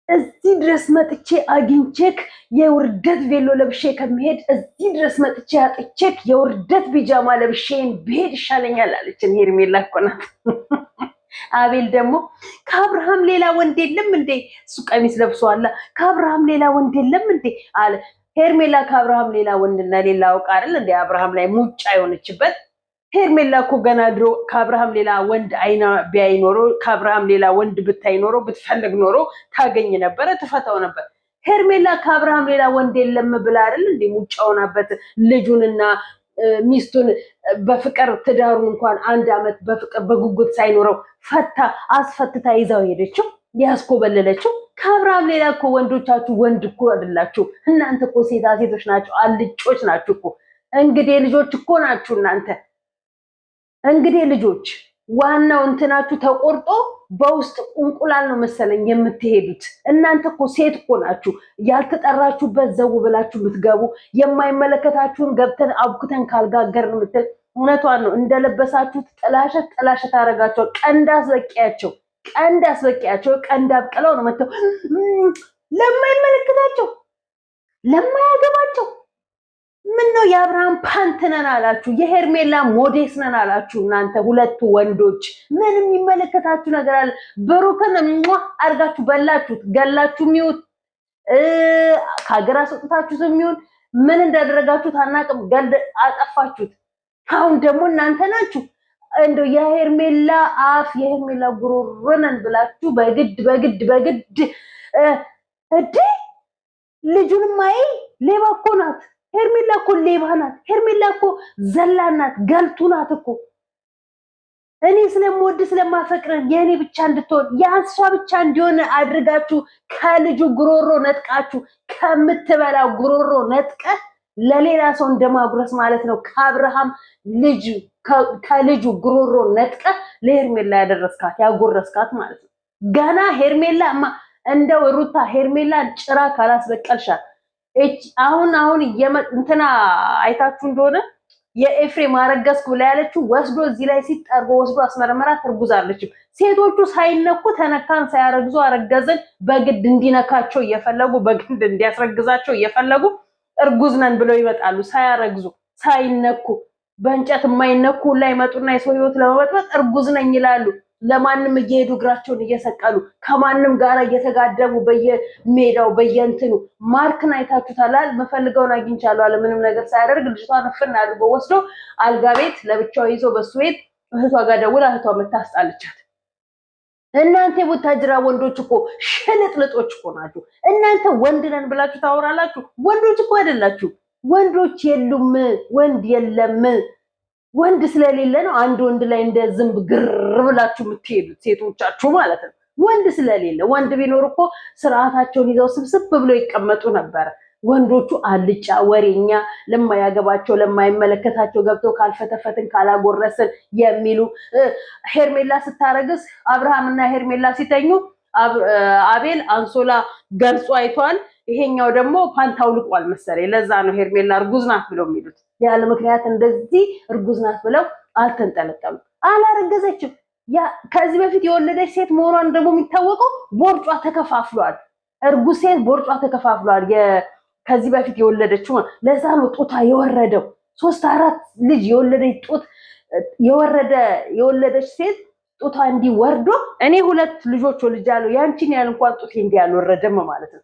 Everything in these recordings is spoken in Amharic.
እዚህ ድረስ መጥቼ አግኝቼክ የውርደት ቬሎ ለብሼ ከመሄድ እዚህ ድረስ መጥቼ አጥቼክ የውርደት ቢጃማ ለብሼን ብሄድ ይሻለኛል አለችን ሄርሜላ እኮ ናት። አቤል ደግሞ ከአብርሃም ሌላ ወንድ የለም እንዴ? እሱ ቀሚስ ለብሷላ። ከአብርሃም ሌላ ወንድ የለም እንዴ አለ። ሄርሜላ ከአብርሃም ሌላ ወንድና ሌላ አውቃ አይደል እንዴ አብርሃም ላይ ሙጫ የሆነችበት? ሄርሜላ እኮ ገና ድሮ ከአብርሃም ሌላ ወንድ አይና ቢያይ ኖሮ ከአብርሃም ሌላ ወንድ ብታይ ኖሮ ብትፈልግ ኖሮ ታገኝ ነበረ፣ ትፈታው ነበር። ሄርሜላ ከአብርሃም ሌላ ወንድ የለም ብላ አይደል እንዴ ሙጫ ሆናበት ልጁንና ሚስቱን በፍቅር ትዳሩን እንኳን 1 አመት በፍቅር በጉጉት ሳይኖረው ፈታ አስፈትታ ይዛው ሄደችው ያስኮበለለችው። ከአብርሃም ሌላ እኮ ወንዶቻችሁ ወንድ እኮ አይደላችሁ እናንተ እኮ ሴቶች ናችሁ፣ አልጮች ናችሁ እኮ። እንግዲህ ልጆች እኮ ናችሁ እናንተ። እንግዲህ ልጆች ዋናው እንትናችሁ ተቆርጦ በውስጥ ቁንቁላል ነው መሰለኝ የምትሄዱት። እናንተ እኮ ሴት እኮ ናችሁ። ያልተጠራችሁበት ዘው ብላችሁ የምትገቡ የማይመለከታችሁን ገብተን አብኩተን ካልጋገርን ምትል እውነቷን ነው። እንደለበሳችሁት ጥላሸት አረጋቸው። ቀንድ አስበቂያቸው ቀንድ አብቀለው ነው መተው ለማይመለከታቸው ለማያገባቸው። ምን ነው የአብርሃም ፓንት ነን አላችሁ፣ የሄርሜላ ሞዴስ ነን አላችሁ። እናንተ ሁለቱ ወንዶች ምንም የሚመለከታችሁ ነገር አለ? ብሩክን አርጋችሁ በላችሁት፣ ገላችሁ ሚውት ከሀገር አስወጥታችሁት የሚሆን ምን እንዳደረጋችሁት አናውቅም፣ አጠፋችሁት። አሁን ደግሞ እናንተ ናችሁ እንደው የሄርሜላ አፍ የሄርሜላ ጉሮሮ ነን ብላችሁ በግድ እዴ ልጁን ማይ ሌባ እኮ ናት ሄርሜላ እኮ ሌባ ናት። ሄርሜላ እኮ ዘላናት ገልቱ ናት እኮ። እኔ ስለምወድ ስለማፈቅር የኔ ብቻ እንድትሆን ያንሷ ብቻ እንዲሆን አድርጋችሁ ከልጁ ጉሮሮ ነጥቃችሁ ከምትበላ ጉሮሮ ነጥቀ ለሌላ ሰው እንደማጉረስ ማለት ነው። ከአብርሃም ልጅ ከልጁ ጉሮሮ ነጥቀ ለሄርሜላ ያጎረስካት ማለት ነው። ገና ሄርሜላ እንደው ሩታ ሄርሜላ ጭራ ካላስበቀልሻት አሁን እንትና አይታችሁ እንደሆነ የኤፍሬም አረገዝኩ ብላ ያለችው ወስዶ እዚህ ላይ ሲጠርጎ ወስዶ አስመረመራት። እርጉዝ አለችም። ሴቶቹ ሳይነኩ ተነካን ሳያረግዙ አረገዘን በግድ እንዲነካቸው እየፈለጉ በግድ እንዲያስረግዛቸው እየፈለጉ እርጉዝ ነን ብለው ይመጣሉ። ሳያረግዙ ሳይነኩ በእንጨት የማይነኩ ላይ መጡና የሰው ህይወት ለመበጥበጥ እርጉዝ ነኝ ይላሉ። ለማንም እየሄዱ እግራቸውን እየሰቀሉ ከማንም ጋር እየተጋደሙ በየሜዳው በየእንትኑ ማርክን አይታችሁታል። መፈልገውን አግኝቻለሁ አለ። ምንም ነገር ሳያደርግ ልጅቷን ፍና አድርጎ ወስዶ አልጋ ቤት ለብቻው ይዞ በሱ ቤት እህቷ ጋር ደውላ እህቷ መታስጣለቻት። እናንተ የቡታጅራ ወንዶች እኮ ሽልጥልጦች እኮ ናችሁ። እናንተ ወንድ ነን ብላችሁ ታወራላችሁ። ወንዶች እኮ አይደላችሁ። ወንዶች የሉም፣ ወንድ የለም። ወንድ ስለሌለ ነው አንድ ወንድ ላይ እንደ ዝንብ ግር ብላችሁ የምትሄዱት ሴቶቻችሁ ማለት ነው። ወንድ ስለሌለ፣ ወንድ ቢኖር እኮ ስርዓታቸውን ይዘው ስብስብ ብለው ይቀመጡ ነበር። ወንዶቹ አልጫ ወሬኛ፣ ለማያገባቸው ለማይመለከታቸው ገብተው ካልፈተፈትን ካላጎረስን የሚሉ። ሄርሜላ ስታረግስ አብርሃምና ሄርሜላ ሲተኙ አቤል አንሶላ ገርጾ አይቷል። ይሄኛው ደግሞ ፓንታው ልቋል መሰለኝ። ለዛ ነው ሄርሜላ እርጉዝ ናት ብለው የሚሉት። ያለ ምክንያት እንደዚህ እርጉዝ ናት ብለው አልተንጠለጠሉ። አላረገዘችም። ከዚህ በፊት የወለደች ሴት መሆኗን ደግሞ የሚታወቀው ቦርጯ ተከፋፍሏል። እርጉዝ ሴት ቦርጯ ተከፋፍሏል። ከዚህ በፊት የወለደችው ለዛ ነው ጡቷ የወረደው። 3-4 ልጅ የወለደች ጡት የወለደች ሴት ጡቷ እንዲወርዶ እኔ 2 ልጆች ወልጃለሁ። ያንቺን ያህል እንኳን ጡቴ እንዲያልወረደም ማለት ነው።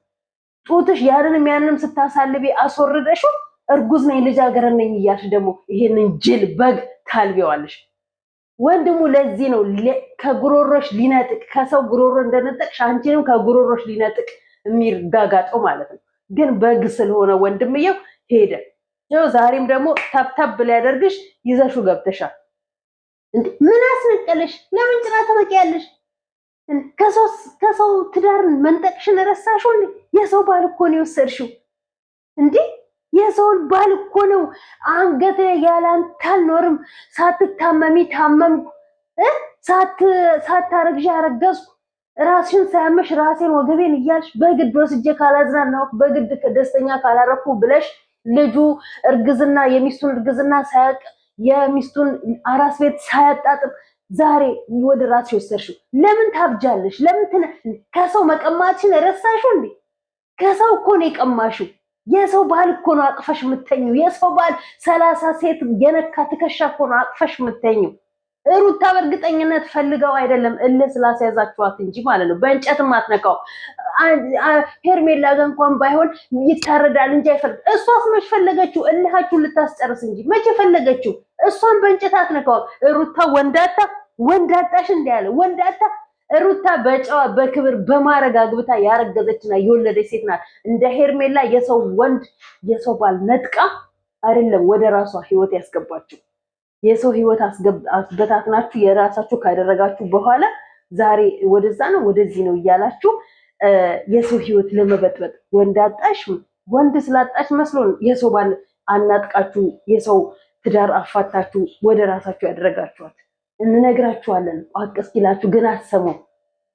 ጡትሽ ያንንም ስታሳልቢ አስወርደሽው እርጉዝ ነኝ ልጃገረድ ነኝ እያልሽ ደግሞ ይሄንን ጅል በግ ታልቢዋለሽ። ወንድሙ ለዚህ ነው ከጉሮሮሽ ሊነጥቅ ከሰው ጉሮሮ እንደነጠቅሽ አንቺንም ከጉሮሮሽ ሊነጥቅ የሚጋጋጠው ማለት ነው። ግን በግ ስለሆነ ወንድምየው ሄደ። ያው ዛሬም ደግሞ ታብታብ ሊያደርግሽ ይዘሹ ገብተሻል። እንዴ ምን አስነቀለሽ? ለምን ጭራ ተበቂያለሽ? ከሰው ትዳርን መንጠቅሽን ረሳሽው እንዴ? የሰው ባል እኮ ነው የወሰድሽው እንዴ? የሰው ባል እኮ ነው። አንገቴ ያላንተ አልኖርም፣ ሳትታመሚ ታመምኩ፣ ሳታረግዢ አረገዝኩ፣ ራስሽን ሳያመሽ ራሴን ወገቤን እያልሽ በግድ ወስጄ ካላዝናናሁ በግድ ደስተኛ ካላረኩ ብለሽ ልጁ እርግዝና የሚስቱን እርግዝና ሳያቅ የሚስቱን አራስ ቤት ሳያጣጥም ዛሬ ወደ ራስሽ ወሰድሽው። ለምን ታብጃለሽ? ለምን ከሰው መቀማትሽን ረሳሽው እንዴ? ከሰው እኮ ነው የቀማሽው። የሰው ባል እኮ ነው አቅፈሽ የምተኙ። የሰው ባል 30 ሴት የነካ ትከሻ እኮ ነው አቅፈሽ የምተኙ። ሩታ በእርግጠኝነት ፈልገው አይደለም እልህ ስላስያዛችኋት እንጂ ማለት ነው። በእንጨትም አትነካው። ሄርሜላ ጋር እንኳን ባይሆን ይታረዳል እንጂ አይፈልግ። እሷስ መች ፈለገችው? እልሃችሁን ልታስጨርስ እንጂ መቼ ፈለገችው? እሷን በእንጨት አትነካው። ሩታ ወንዳጣሽ እንዲያለ ወንዳጣ ሩታ በጨዋ በክብር በማረግ አግብታ ያረገዘችና የወለደች ሴት ናት። እንደ ሄርሜላ የሰው ወንድ የሰው ባል ነጥቃ አይደለም ወደ ራሷ ህይወት ያስገባችሁ። የሰው ህይወት አስበታትናችሁ የራሳችሁ ካደረጋችሁ በኋላ ዛሬ ወደዛ ነው ወደዚህ ነው እያላችሁ የሰው ህይወት ለመበጥበጥ ወንድ ስላጣሽ መስሎን የሰው ባል አናጥቃችሁ የሰው ትዳር አፋታችሁ ወደ ራሳችሁ ያደረጋችኋት። እንነግራችኋለን አቀስኪላችሁ ግን አሰሙ።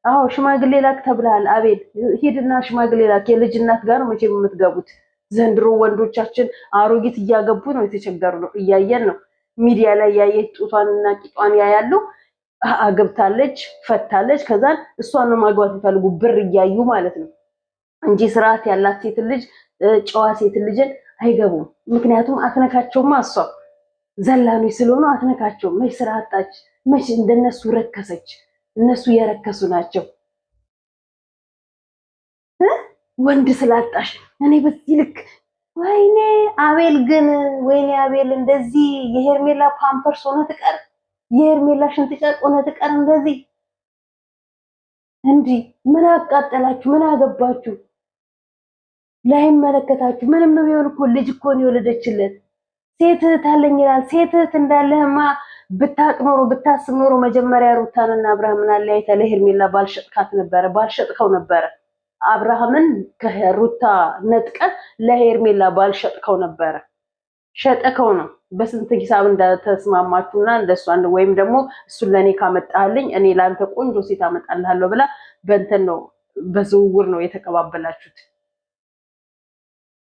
አዎ ሽማግሌ ላክ ተብለሃል። አቤል ሂድና ሽማግሌ ላክ። የልጅ እናት ጋር ነው መቼም የምትገቡት። ዘንድሮ ወንዶቻችን አሮጊት እያገቡ ነው፣ የተቸገሩ ነው፣ እያየን ነው። ሚዲያ ላይ ያየች ጡቷንና ቂጧን ያያሉ። አገብታለች፣ ፈታለች፣ ከዛን እሷን ነው ማግባት የሚፈልጉ ብር እያዩ ማለት ነው እንጂ ስርዓት ያላት ሴት ልጅ ጨዋ ሴት ልጅን አይገቡም። ምክንያቱም አትነካቸውማ። እሷ ዘላኖች ስለሆኑ አትነካቸውም። መች ስራ አጣች? መች እንደነሱ ረከሰች? እነሱ የረከሱ ናቸው። ወንድ ስላጣሽ እኔ በዚህ ልክ ወይኔ አቤል ግን ወይኔ አቤል እንደዚህ የሄርሜላ ፓምፐርስ ሆነ ትቀር፣ የሄርሜላ ሽንት ጨርቅ ሆነ ትቀር። እንደዚህ እንዲህ ምን አቃጠላችሁ? ምን አገባችሁ? ላይመለከታችሁ። ምንም ቢሆን እኮ ልጅ እኮ ነው የወለደችለት። ሴት እህት አለኝ ይላል። ሴት እህት እንዳለህማ ብታቅ ኖሮ ብታስብ ኖሮ መጀመሪያ ሩታንና አብርሃምን አለያይተህ ለሄርሜላ ባልሸጥካት ነበረ፣ ባልሸጥከው ነበረ። አብርሃምን ከሩታ ነጥቀህ ለሄርሜላ ባልሸጥከው ነበረ። ሸጠከው ነው። በስንት ሂሳብ እንደተስማማችሁና እንደሱ አንድ ወይም ደግሞ እሱን ለኔ ካመጣልኝ እኔ ላንተ ቆንጆ ሴት አመጣልሃለሁ ብላ በእንትን ነው በዝውውር ነው የተቀባበላችሁት።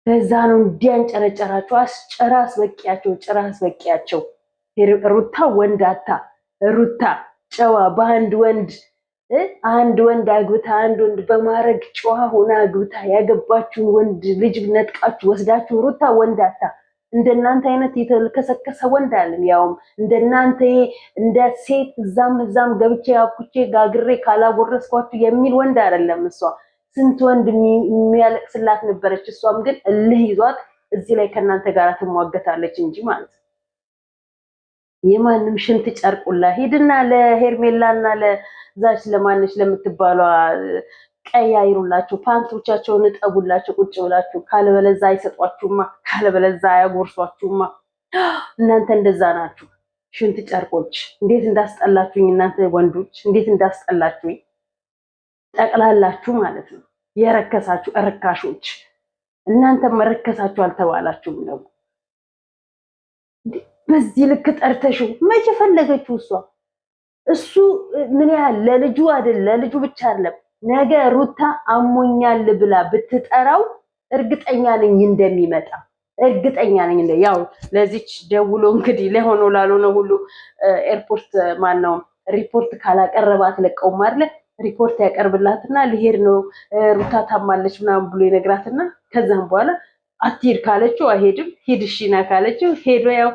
በዛ ነው እንዲያንጨረጨራችሁ። ጭራ አስበቂያቸው። ሩታ ወንዳታ፣ ሩታ ጨዋ በአንድ ወንድ አግብታ አንድ ወንድ በማረግ ጨዋ ሆና አግብታ ያገባችሁን ወንድ ልጅ ነጥቃችሁ ወስዳችሁ ሩታ ወንዳታ። እንደናንተ አይነት የተልከሰከሰ ወንድ አለን። ያውም እንደናንተ እንደ ሴት እዛም ገብቼ አኩቼ ጋግሬ ካላጎረስኳችሁ የሚል ወንድ አይደለም። እሷ ስንት ወንድ የሚያለቅስላት ነበረች። እሷም ግን እልህ ይዟት እዚህ ላይ ከናንተ ጋር ትሟገታለች እንጂ ማለት ነው። የማንም ሽንት ጨርቁላ ሂድና ለሄርሜላና ለዛች ለማንሽ ለምትባሏ ቀያይሩላችሁ፣ ፓንቶቻቸውን እጠቡላችሁ ቁጭ ብላችሁ። ካለበለዛ አይሰጧችሁማ፣ ካለበለዛ አያጎርሷችሁማ። እናንተ እንደዛ ናችሁ ሽንት ጨርቆች። እንዴት እንዳስጠላችሁኝ እናንተ ወንዶች፣ እንዴት እንዳስጠላችሁኝ ጠቅላላችሁ ማለት ነው። የረከሳችሁ እርካሾች። እናንተ መረከሳችሁ አልተባላችሁም ነው። በዚህ ልክ ጠርተሽው መቼ ፈለገችው እሷ? እሱ ምን ያህል ለልጁ አይደል? ለልጁ ብቻ አይደለም። ነገ ሩታ አሞኛል ብላ ብትጠራው እርግጠኛ ነኝ እንደሚመጣ፣ እርግጠኛ ነኝ ያው ለዚች ደውሎ እንግዲህ ለሆነው ላልሆነ ሁሉ ኤርፖርት ማነው ሪፖርት ካላቀረባት ለቀውም አይደል? ሪፖርት ያቀርብላትና ልሄድ ነው ሩታ ታማለች ምናምን ብሎ ይነግራትና ከዛም በኋላ አትሄድ ካለችው አይሄድም፣ ሂድ እሺ ና ካለችው ሄዶ ያው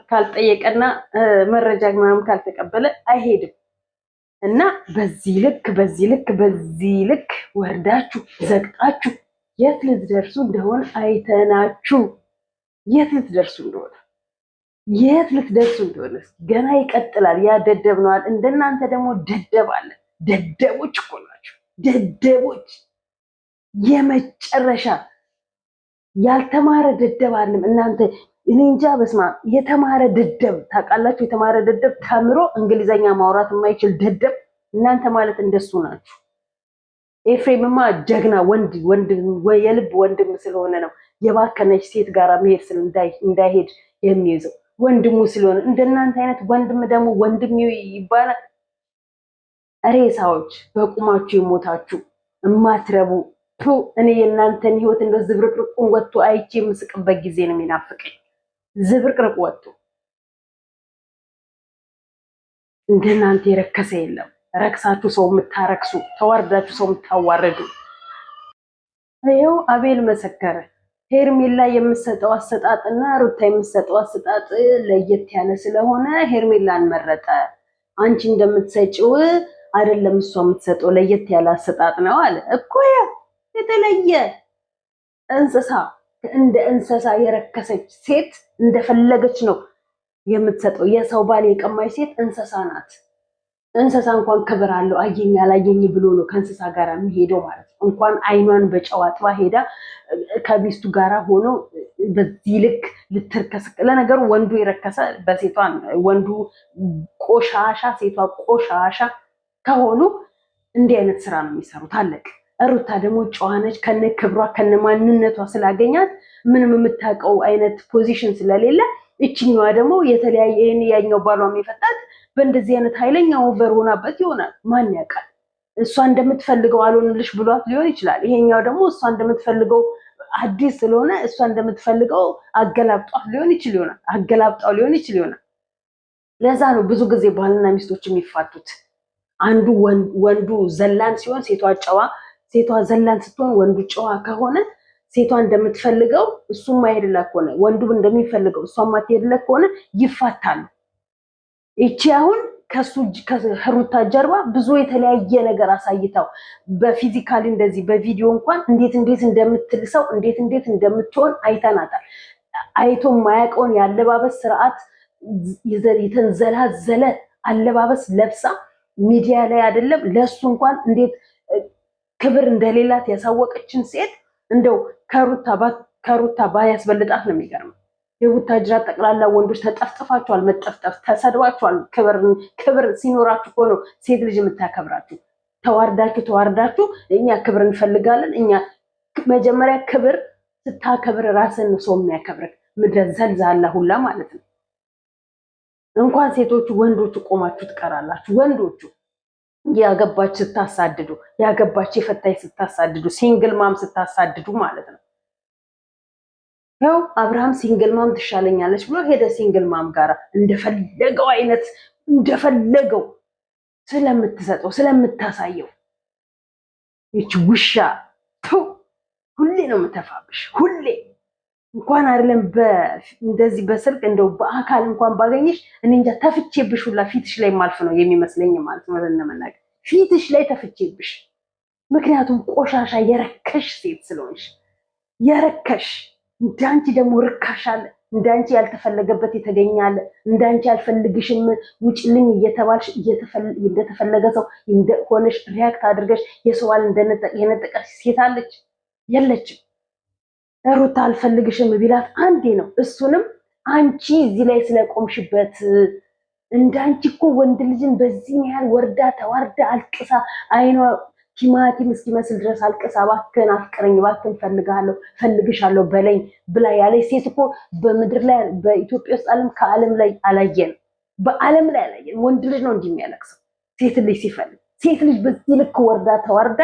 ካልጠየቀና መረጃ ምናምን ካልተቀበለ አይሄድም። እና በዚህ ልክ ወርዳችሁ ዘግጣችሁ የት ልትደርሱ እንደሆነ አይተናችሁ፣ የት ልትደርሱ እንደሆነ ገና ይቀጥላል። ያ ደደብ ነዋል። እንደናንተ ደግሞ ደደብ አለ። ደደቦች እኮ ናቸው። ደደቦች የመጨረሻ ያልተማረ ደደብ አለም እናንተ። እኔ እንጃ በስማ የተማረ ደደብ ታውቃላችሁ? የተማረ ደደብ ተምሮ እንግሊዘኛ ማውራት የማይችል ደደብ እናንተ ማለት እንደሱ ናችሁ። ኤፍሬምማ ጀግና ወንድ የልብ ወንድም ስለሆነ ነው የባከነች ሴት ጋር መሄድ እንዳይሄድ የሚይዘው ወንድሙ ስለሆነ። እንደናንተ አይነት ወንድም ደግሞ ወንድም ይባላል። ሬሳዎች በቁማችሁ የሞታችሁ እማትረቡ። እኔ የእናንተን ህይወት እንደ ዝብርቅርቁን ወጥቶ አይቼ የምስቅበት ጊዜ ነው የሚናፍቀኝ። ዝብርቅርቅ ወጥቶ እንደናንተ የረከሰ የለም። ረክሳችሁ ሰው የምታረክሱ፣ ተዋርዳችሁ ሰው የምታዋረዱ። ይኸው አቤል መሰከረ። ሄርሜላ የምትሰጠው አሰጣጥና ሩታ የምትሰጠው አሰጣጥ ለየት ያለ ስለሆነ ሄርሜላን መረጠ። አንቺ እንደምትሰጪው አይደለም እሷ የምትሰጠው ለየት ያለ አሰጣጥ ነው አለ እኮ። የተለየ እንስሳ እንደ እንስሳ የረከሰች ሴት እንደፈለገች ነው የምትሰጠው። የሰው ባል የቀማች ሴት እንስሳ ናት። እንስሳ እንኳን ክብር አለው። አየኝ አላየኝ ብሎ ነው ከእንስሳ ጋር የሚሄደው ማለት ነው። እንኳን አይኗን በጨው አጥባ ሄዳ ከሚስቱ ጋር ሆኖ በዚህ ልክ ልትርከስ። ለነገሩ ወንዱ የረከሰ በሴቷን ወንዱ ቆሻሻ ሴቷ ቆሻሻ ከሆኑ እንዲህ አይነት ስራ ነው የሚሰሩት። አለቅ። ሩታ ደግሞ ጨዋነች ከነ ክብሯ ከነ ማንነቷ ስላገኛት ምንም የምታውቀው አይነት ፖዚሽን ስለሌለ እችኛዋ ደግሞ የተለያየ ያኛው ባሏም የፈታት በእንደዚህ አይነት ኃይለኛ ኦቨር ሆናበት ይሆናል። ማን ያውቃል? እሷ እንደምትፈልገው አልሆንልሽ ብሏት ሊሆን ይችላል። ይሄኛው ደግሞ እሷ እንደምትፈልገው አዲስ ስለሆነ እሷ እንደምትፈልገው አገላብጧት ሊሆን ይችል ይሆናል። አገላብጣው ሊሆን ይችል ይሆናል። ለዛ ነው ብዙ ጊዜ ባልና ሚስቶች የሚፋቱት። አንዱ ወንዱ ዘላን ሲሆን ሴቷ ጨዋ፣ ሴቷ ዘላን ስትሆን ወንዱ ጨዋ ከሆነ ሴቷ እንደምትፈልገው እሱም ማይሄድላት ከሆነ ወንዱ እንደሚፈልገው እሷም ማትሄድለት ከሆነ ይፋታሉ። እቺ አሁን ከሩታ ጀርባ ብዙ የተለያየ ነገር አሳይታው በፊዚካሊ እንደዚህ በቪዲዮ እንኳን እንዴት እንደምትልሰው እንዴት እንደምትሆን አይተናታል። አይቶ ማያውቀውን የአለባበስ ስርዓት የተንዘላዘለ አለባበስ ለብሳ ሚዲያ ላይ አይደለም ለሱ እንኳን እንዴት ክብር እንደሌላት ያሳወቀችን ሴት እንደው ከሩታ ባያስበልጣት ነው የሚገርመው። የቡታጅራ ጠቅላላ ወንዶች ተጠፍጥፋችኋል፣ መጠፍጠፍ ተሰድባችኋል። ክብር ሲኖራችሁ እኮ ነው ሴት ልጅ የምታከብራችሁ። ተዋርዳችሁ እኛ ክብር እንፈልጋለን። እኛ መጀመሪያ ክብር ስታከብር ራስን ነው ሰው የሚያከብርህ። ምድረ ዘልዛላ ሁላ ማለት ነው። እንኳን ሴቶቹ ወንዶቹ ቆማችሁ ትቀራላችሁ። ወንዶቹ ያገባች ስታሳድዱ፣ ያገባች የፈታች ስታሳድዱ፣ ሲንግል ማም ስታሳድዱ ማለት ነው። ያው አብርሃም ሲንግል ማም ትሻለኛለች ብሎ ሄደ ሲንግል ማም ጋር እንደፈለገው አይነት እንደፈለገው ስለምትሰጠው ስለምታሳየው ይች ውሻ ሁሌ ነው የምተፋብሽ። ሁሌ እንኳን አይደለም እንደዚህ በስልክ እንደው በአካል እንኳን ባገኝሽ እኔ እንጃ ተፍቼብሽ ሁላ ፊትሽ ላይ ማልፍ ነው የሚመስለኝ ማለት ነው። ለነመናገር ፊትሽ ላይ ተፍቼብሽ። ምክንያቱም ቆሻሻ የረከሽ ሴት ስለሆንሽ የረከሽ እንዳንቺ ደግሞ ርካሽ አለ። እንዳንቺ ያልተፈለገበት የተገኛለ። እንዳንቺ ያልፈልግሽም ውጭልኝ እየተባልሽ እንደተፈለገ ሰው እንደሆነሽ ሪያክት አድርገሽ የሰዋል የነጠቀሽ ሴት አለች? የለችም። ሩታ አልፈልግሽም ቢላት አንዴ ነው። እሱንም አንቺ እዚህ ላይ ስለቆምሽበት። እንዳንቺ እኮ ወንድ ልጅን በዚህ ያህል ወርዳ ተዋርዳ አልቅሳ አይኗ ቲማቲም እስኪመስል ድረስ አልቅሳ እባክህን አፍቅረኝ፣ እባክህን ፈልግሻለሁ በለኝ ብላ ያለች ሴት እኮ በምድር ላይ በኢትዮጵያ ውስጥ ከዓለም ላይ አላየንም። በዓለም ላይ አላየንም። ወንድ ልጅ ነው እንዲህ የሚያለቅሰው ሴት ልጅ ሲፈልግ። ሴት ልጅ በዚህ ልክ ወርዳ ተዋርዳ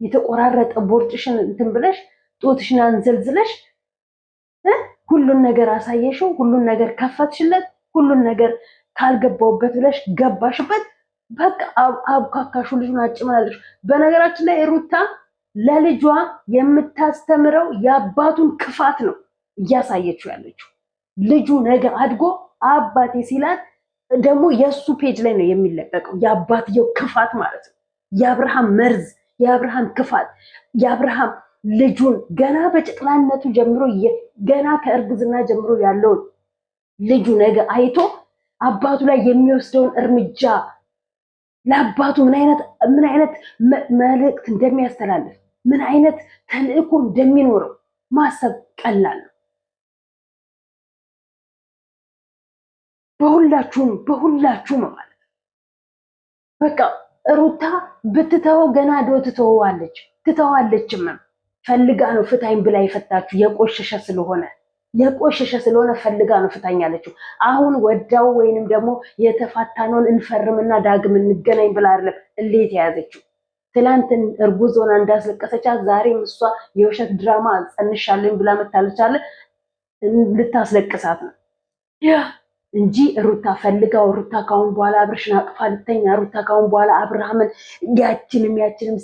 የተቆራረጠ ቦርጭሽን እንትን ብለሽ ጦትሽን አንዘልዝለሽ ሁሉን ነገር አሳየሽው፣ ሁሉን ነገር ከፈትሽለት፣ ሁሉን ነገር ካልገባውበት ብለሽ ገባሽበት። በቃ አብካካሹ ልጁን አጭመላለሽ። በነገራችን ላይ ሩታ ለልጇ የምታስተምረው የአባቱን ክፋት ነው እያሳየችው ያለችው። ልጁ ነገ አድጎ አባቴ ሲላት ደግሞ የእሱ ፔጅ ላይ ነው የሚለቀቀው የአባትየው ክፋት ማለት ነው። የአብርሃም መርዝ፣ የአብርሃም ክፋት፣ የአብርሃም ልጁን ገና በጨቅላነቱ ጀምሮ ገና ከእርግዝና ጀምሮ ያለውን ልጁ ነገ አይቶ አባቱ ላይ የሚወስደውን እርምጃ ለአባቱ ምን አይነት መልእክት እንደሚያስተላልፍ ምን አይነት ተልእኮ እንደሚኖረው ማሰብ ቀላል ነው። በሁላችሁም ማለት በቃ ሩታ ብትተወው ገና ዶ ትተዋለችም። ፈልጋ ነው ፍታኝ ብላ የፈታችሁ የቆሸሸ ስለሆነ ፈልጋ ነው ፍታኝ ያለችው። አሁን ወዳው ወይንም ደግሞ የተፋታነውን እንፈርምና ዳግም እንገናኝ ብላ አይደለም እንዴት የያዘችው። ትላንትን እርጉዝ ሆና እንዳስለቀሰቻት ዛሬም እሷ የውሸት ድራማ ጸንሻለኝ ብላ መታለች አለ ልታስለቅሳት ነው። እንጂ ሩታ ፈልጋው ሩታ ካሁን በኋላ አብርሽን አቅፋ ልተኛ ሩታ ካሁን በኋላ አብርሃምን ያችንም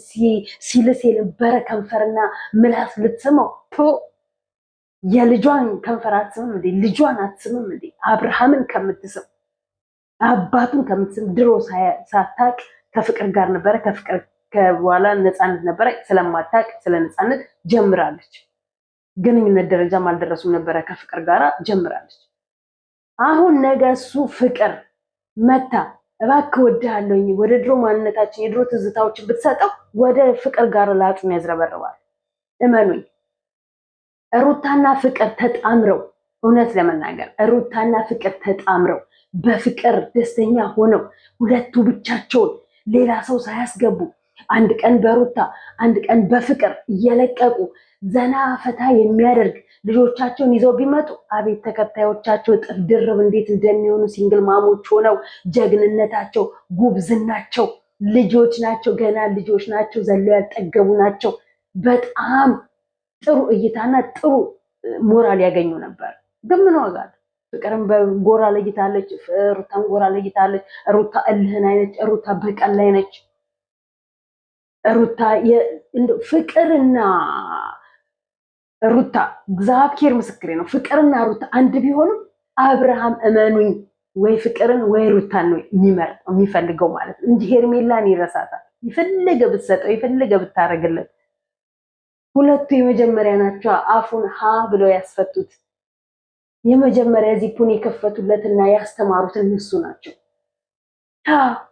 ሲልስ የነበረ ከንፈርና ምላስ ልትስመው የልጇን ከንፈር አትስምም እንዴ? ልጇን አትስምም እንዴ? አብርሃምን ከምትስም አባቱን ከምትስም ድሮ ሳታቅ ከፍቅር ጋር ነበረ። ከፍቅር በኋላ ነፃነት ነበረ። ስለማታቅ ስለ ነፃነት ጀምራለች። ግንኙነት ደረጃም አልደረሱም ነበረ። ከፍቅር ጋራ ጀምራለች። አሁን ነገ እሱ ፍቅር መታ እባክህ ወድሃለሁኝ ወደ ድሮ ማንነታችን የድሮ ትዝታዎችን ብትሰጠው ወደ ፍቅር ጋር ላጩን ያዝረበርባል። እመኑኝ። ሩታና ፍቅር ተጣምረው እውነት ለመናገር ሩታና ፍቅር ተጣምረው በፍቅር ደስተኛ ሆነው ሁለቱ ብቻቸውን ሌላ ሰው ሳያስገቡ አንድ ቀን በሩታ አንድ ቀን በፍቅር እየለቀቁ ዘና ፈታ የሚያደርግ ልጆቻቸውን ይዘው ቢመጡ አቤት ተከታዮቻቸው ጥፍ ድርብ እንዴት እንደሚሆኑ ሲንግል ማሞች ሆነው ጀግንነታቸው ጉብዝናቸው ልጆች ናቸው። ገና ልጆች ናቸው። ዘለው ያልጠገቡ ናቸው። በጣም ጥሩ እይታና ጥሩ ሞራል ያገኙ ነበር። ግን ምን ዋጋ አለ? ፍቅርም በጎራ ለይታለች፣ ሩታም ጎራ ለይታለች። ሩታ እልህን አይነች፣ ሩታ በቀል ላይ ነች። ሩታ ፍቅርና ሩታ እግዚአብሔር ምስክሬ ነው። ፍቅርና ሩታ አንድ ቢሆንም አብርሃም እመኑኝ ወይ ፍቅርን ወይ ሩታን ነው የሚመርጠው የሚፈልገው ማለት ነው እንጂ ሄርሜላን ይረሳታል። ይፈልገ ብትሰጠው ይፈልገ ብታረግለት ሁለቱ የመጀመሪያ ናቸው። አፉን ሀ ብለው ያስፈቱት የመጀመሪያ ዚፑን የከፈቱለትና ያስተማሩት እነሱ ናቸው።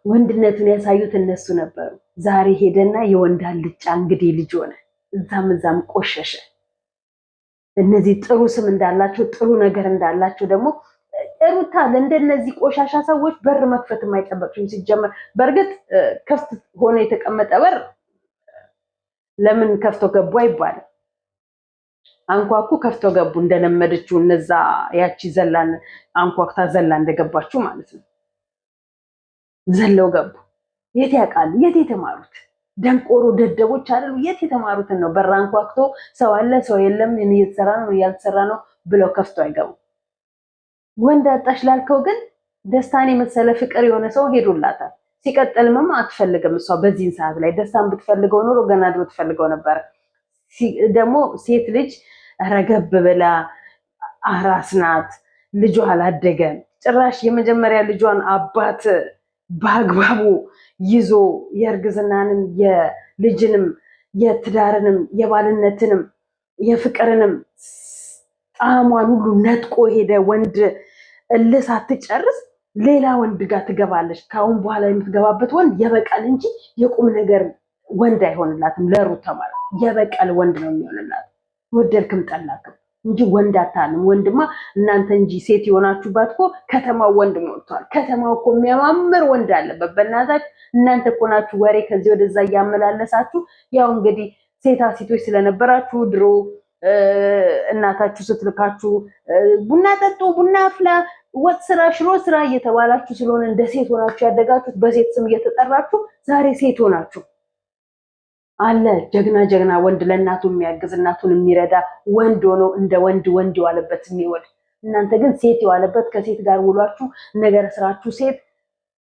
ወንድነቱን ያሳዩት እነሱ ነበሩ። ዛሬ ሄደና የወንድ አልጫ እንግዲህ ልጅ ሆነ። እዛም ቆሸሸ። እነዚህ ጥሩ ስም እንዳላቸው ጥሩ ነገር እንዳላቸው ደግሞ ሩታ ለእንደነዚህ ቆሻሻ ሰዎች በር መክፈት የማይጠበቅም ሲጀመር። በእርግጥ ክፍት ሆነ የተቀመጠ በር ለምን ከፍቶ ገቡ አይባልም። አንኳኩ ከፍቶ ገቡ እንደለመደችው እነዛ ያቺ ዘላን አንኳክታ ዘላ እንደገባችሁ ማለት ነው። ዘለው ገቡ። የት ያውቃሉ? የት የተማሩት ደንቆሮ ደደቦች አይደሉ? የት የተማሩትን ነው? በር አንኳክቶ ሰው አለ ሰው የለም እየተሰራ ነው ያልተሰራ ነው ብለው ከፍቶ አይገቡ። ወንድ አጣሽ ላልከው ግን ደስታን የመሰለ ፍቅር የሆነ ሰው ሄዶላታል። ሲቀጥልም አትፈልግም እሷ በዚህን ሰዓት ላይ ደስታን ብትፈልገው ኖሮ ገና ድሮ ትፈልገው ነበር። ደግሞ ሴት ልጅ ረገብ ብላ አራስ ናት። ልጇ አላደገም። ጭራሽ የመጀመሪያ ልጇን አባት በአግባቡ ይዞ የእርግዝናንም የልጅንም የትዳርንም የባልነትንም የፍቅርንም ጣዕሟን ሁሉ ነጥቆ ሄደ ወንድ እልህ ሳትጨርስ ሌላ ወንድ ጋር ትገባለች። ካሁን በኋላ የምትገባበት ወንድ የበቀል እንጂ የቁም ነገር ወንድ አይሆንላትም። ለሩታ ማለት የበቀል ወንድ ነው የሚሆንላት። ወደድክም ጠላክም እንጂ ወንድ አታልም። ወንድማ እናንተ እንጂ ሴት የሆናችሁባት እኮ ከተማው ወንድ ሞልቷል። ከተማው እኮ የሚያማምር ወንድ አለበት። በእናታችሁ እናንተ እኮ ናችሁ ወሬ ከዚህ ወደዛ እያመላለሳችሁ። ያው እንግዲህ ሴታ ሴቶች ስለነበራችሁ ድሮ እናታችሁ ስትልካችሁ ቡና ጠጡ፣ ቡና አፍላ፣ ወጥ ስራ፣ ሽሮ ስራ እየተባላችሁ ስለሆነ እንደ ሴት ሆናችሁ ያደጋችሁት በሴት ስም እየተጠራችሁ ዛሬ ሴት ሆናችሁ አለ ጀግና ወንድ ለእናቱ የሚያግዝ እናቱን የሚረዳ ወንድ ሆኖ እንደ ወንድ የዋለበት የሚወድ። እናንተ ግን ሴት የዋለበት ከሴት ጋር ውሏችሁ ነገር ስራችሁ ሴት።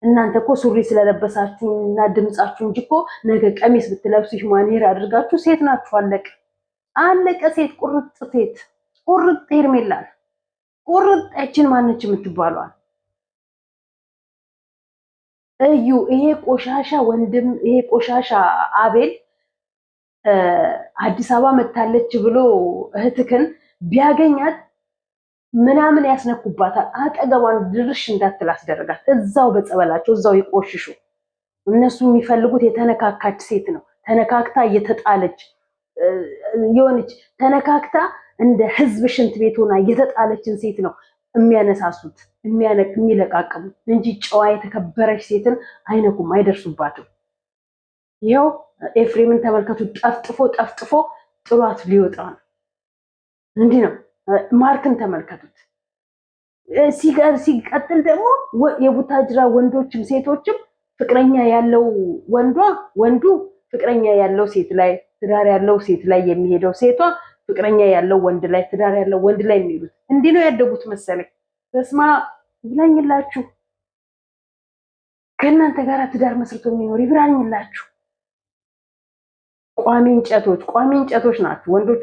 እናንተ እኮ ሱሪ ስለለበሳችሁ እና ድምጻችሁ እንጂ እኮ ነገ ቀሚስ ብትለብሱ ማኔር አድርጋችሁ ሴት ናችሁ። አለቀ። ሴት ቁርጥ ሴት ቁርጥ ሄርሜላ ቁርጥ ያችን ማነች የምትባሏል? እዩ ይሄ ቆሻሻ ወንድም ይሄ ቆሻሻ አቤል አዲስ አበባ መታለች ብሎ እህትክን ቢያገኛት ምናምን ያስነኩባታል። አጠገቧን ድርሽ እንዳትል አስደረጋት። እዛው በጸበላቸው እዛው ይቆሽሹ። እነሱ የሚፈልጉት የተነካካች ሴት ነው። ተነካክታ እየተጣለች የሆነች ተነካክታ እንደ ህዝብ ሽንት ቤት ሆና እየተጣለችን ሴት ነው የሚያነሳሱት የሚለቃቅሙት እንጂ ጨዋ የተከበረች ሴትን አይነኩም፣ አይደርሱባትም። ይኸው ኤፍሬምን ተመልከቱ። ጠፍጥፎ ጥሏት ሊወጣ ነው። እንዲህ ነው። ማርክን ተመልከቱት። ሲቀጥል ደግሞ የቡታጅራ ወንዶችም ሴቶችም ፍቅረኛ ያለው ወንዱ ፍቅረኛ ያለው ሴት ላይ ትዳር ያለው ሴት ላይ የሚሄደው ሴቷ ፍቅረኛ ያለው ወንድ ላይ ትዳር ያለው ወንድ ላይ የሚሄዱት እንዲህ ነው ያደጉት መሰለኝ። በስማ ይብላኝላችሁ። ከእናንተ ጋር ትዳር መስርቶ የሚኖር ይብላኝላችሁ። ቋሚ እንጨቶች ናችሁ ወንዶቹ።